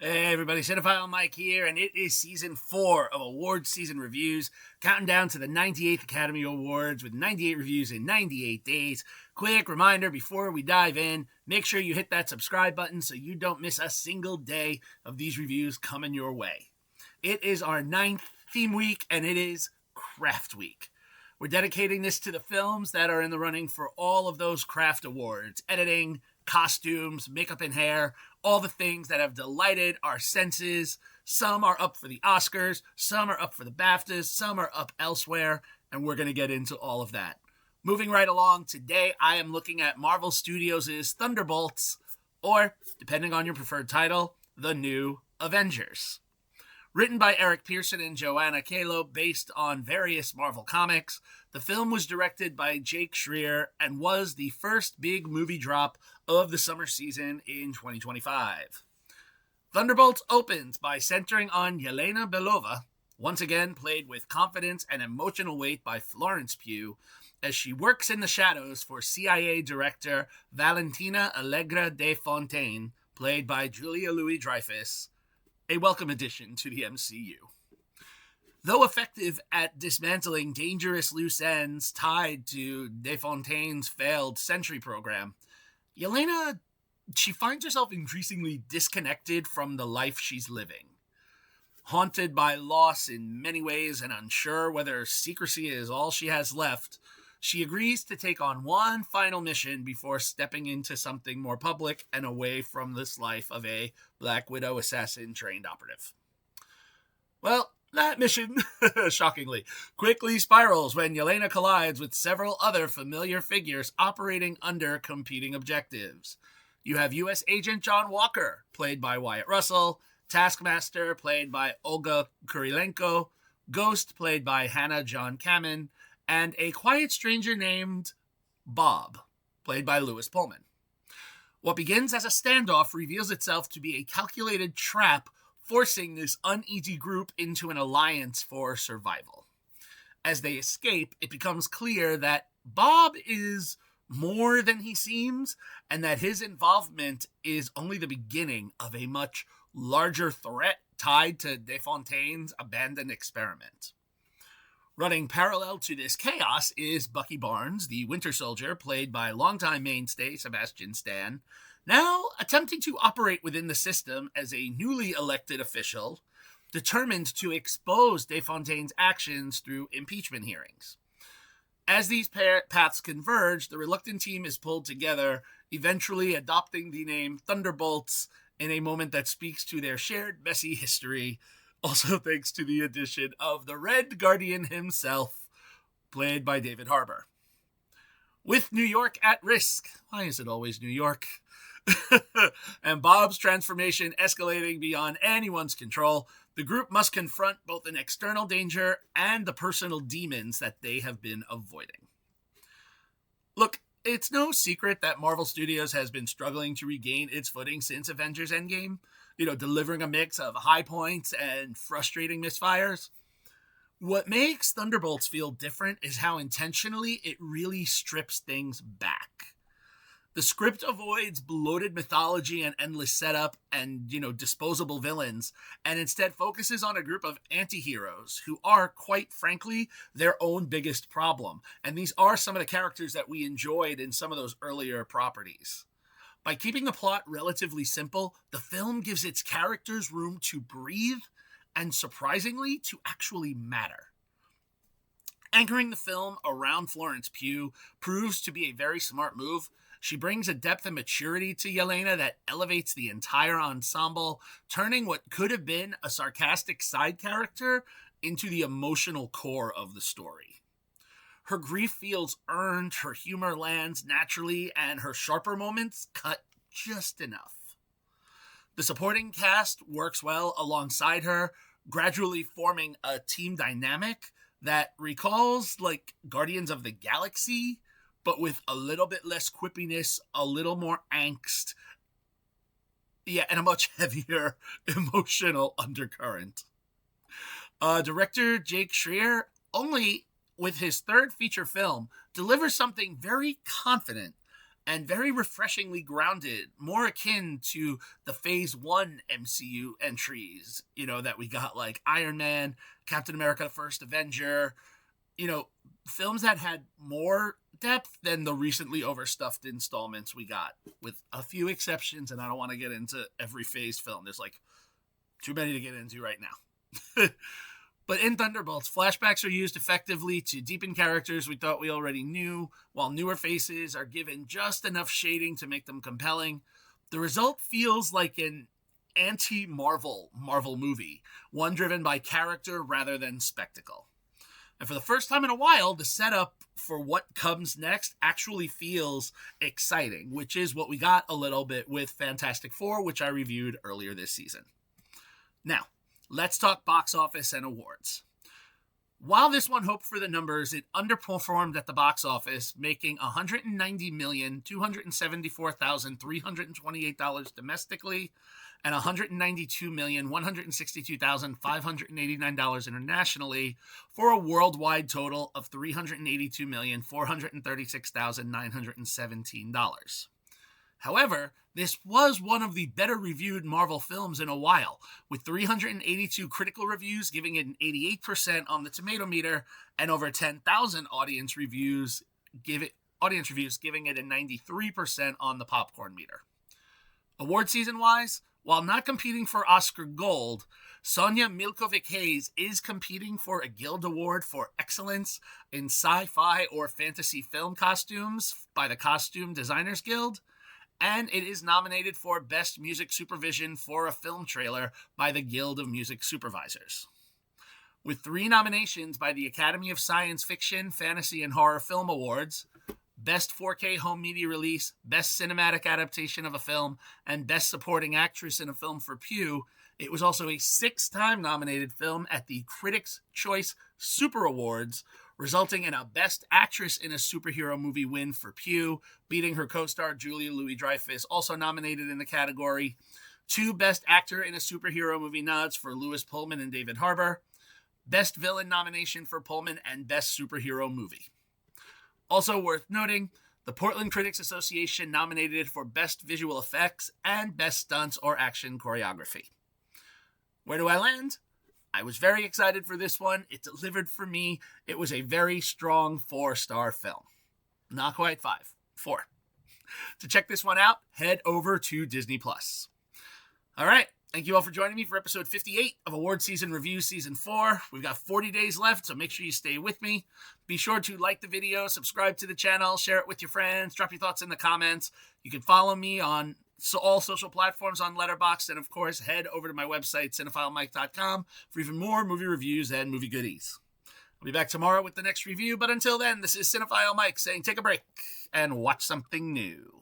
Hey everybody, Cinephile Mike here, and it is season 4 of awards season reviews, counting down to the 98th Academy Awards with 98 reviews in 98 days. Quick reminder before we dive in, make sure you hit that subscribe button so you don't miss a single day of these reviews coming your way. It is our 9th theme week, and it is Craft Week. We're dedicating this to the films that are in the running for all of those craft awards: editing, costumes, makeup and hair, all the things that have delighted our senses. Some are up for the Oscars, some are up for the BAFTAs, some are up elsewhere, and we're going to get into all of that. Moving right along, today I am looking at Marvel Studios' Thunderbolts, or, depending on your preferred title, The New Avengers. Written by Eric Pearson and Joanna Calo, based on various Marvel comics, the film was directed by Jake Schreier and was the first big movie drop of the summer season in 2025. Thunderbolts opens by centering on Yelena Belova, once again played with confidence and emotional weight by Florence Pugh, as she works in the shadows for CIA Director Valentina de Fontaine, played by Julia Louis-Dreyfus, a welcome addition to the MCU. Though effective at dismantling dangerous loose ends tied to De Fontaine's failed Sentry program, Yelena, she finds herself increasingly disconnected from the life she's living. Haunted by loss in many ways and unsure whether secrecy is all she has left, she agrees to take on one final mission before stepping into something more public and away from this life of a Black Widow assassin trained operative. Well, that mission, shockingly, quickly spirals when Yelena collides with several other familiar figures operating under competing objectives. You have U.S. Agent John Walker, played by Wyatt Russell, Taskmaster, played by Olga Kurilenko, Ghost, played by Hannah John Kamen, and a quiet stranger named Bob, played by Lewis Pullman. What begins as a standoff reveals itself to be a calculated trap, forcing this uneasy group into an alliance for survival. As they escape, it becomes clear that Bob is more than he seems, and that his involvement is only the beginning of a much larger threat tied to De Fontaine's abandoned experiment. Running parallel to this chaos is Bucky Barnes, the Winter Soldier, played by longtime mainstay Sebastian Stan, now attempting to operate within the system as a newly elected official, determined to expose De Fontaine's actions through impeachment hearings. As these paths converge, the reluctant team is pulled together, eventually adopting the name Thunderbolts in a moment that speaks to their shared messy history, also thanks to the addition of the Red Guardian himself, played by David Harbour. With New York at risk, why is it always New York? And Bob's transformation escalating beyond anyone's control, the group must confront both an external danger and the personal demons that they have been avoiding. Look, it's no secret that Marvel Studios has been struggling to regain its footing since Avengers Endgame, delivering a mix of high points and frustrating misfires. What makes Thunderbolts feel different is how intentionally it really strips things back. The script avoids bloated mythology and endless setup and, disposable villains, and instead focuses on a group of anti-heroes who are, quite frankly, their own biggest problem. And these are some of the characters that we enjoyed in some of those earlier properties. By keeping the plot relatively simple, the film gives its characters room to breathe and, surprisingly, to actually matter. Anchoring the film around Florence Pugh proves to be a very smart move. She brings a depth and maturity to Yelena that elevates the entire ensemble, turning what could have been a sarcastic side character into the emotional core of the story. Her grief feels earned, her humor lands naturally, and her sharper moments cut just enough. The supporting cast works well alongside her, gradually forming a team dynamic that recalls Guardians of the Galaxy, but with a little bit less quippiness, a little more angst, and a much heavier emotional undercurrent. Director Jake Schreier, only with his third feature film, delivers something very confident and very refreshingly grounded, more akin to the Phase 1 MCU entries, that we got, like Iron Man, Captain America, the First Avenger, films that had more depth than the recently overstuffed installments we got, with a few exceptions, and I don't want to get into every Phase film. There's, like, too many to get into right now. But in Thunderbolts, flashbacks are used effectively to deepen characters we thought we already knew, while newer faces are given just enough shading to make them compelling. The result feels like an anti-Marvel movie, one driven by character rather than spectacle. And for the first time in a while, the setup for what comes next actually feels exciting, which is what we got a little bit with Fantastic Four, which I reviewed earlier this season. Now, let's talk box office and awards. While this one hoped for the numbers, it underperformed at the box office, making $190,274,328 domestically and $192,162,589 internationally, for a worldwide total of $382,436,917. However, this was one of the better reviewed Marvel films in a while, with 382 critical reviews giving it an 88% on the tomato meter, and over 10,000 audience reviews giving it a 93% on the popcorn meter. Award season-wise, while not competing for Oscar Gold, Sonia Milkovic-Hayes is competing for a Guild Award for Excellence in Sci-Fi or Fantasy Film Costumes by the Costume Designers Guild, and it is nominated for Best Music Supervision for a Film Trailer by the Guild of Music Supervisors. With 3 nominations by the Academy of Science Fiction, Fantasy, and Horror Film Awards, Best 4K Home Media Release, Best Cinematic Adaptation of a Film, and Best Supporting Actress in a Film for Pugh, it was also a 6-time nominated film at the Critics' Choice Super Awards, resulting in a Best Actress in a Superhero Movie win for Pugh, beating her co-star Julia Louis-Dreyfus, also nominated in the category. 2 Best Actor in a Superhero Movie nods for Lewis Pullman and David Harbour. Best Villain nomination for Pullman, and Best Superhero Movie. Also worth noting, the Portland Critics Association nominated it for Best Visual Effects and Best Stunts or Action Choreography. Where do I land? I was very excited for this one. It delivered for me. It was a very strong 4-star film. Not quite 5. 4. To check this one out, head over to Disney+. All right. Thank you all for joining me for episode 58 of Award Season Review Season 4. We've got 40 days left, so make sure you stay with me. Be sure to like the video, subscribe to the channel, share it with your friends, drop your thoughts in the comments. You can follow me on all social platforms on Letterboxd, and of course, head over to my website, cinephilemike.com, for even more movie reviews and movie goodies. I'll be back tomorrow with the next review, but until then, this is Cinephile Mike saying take a break and watch something new.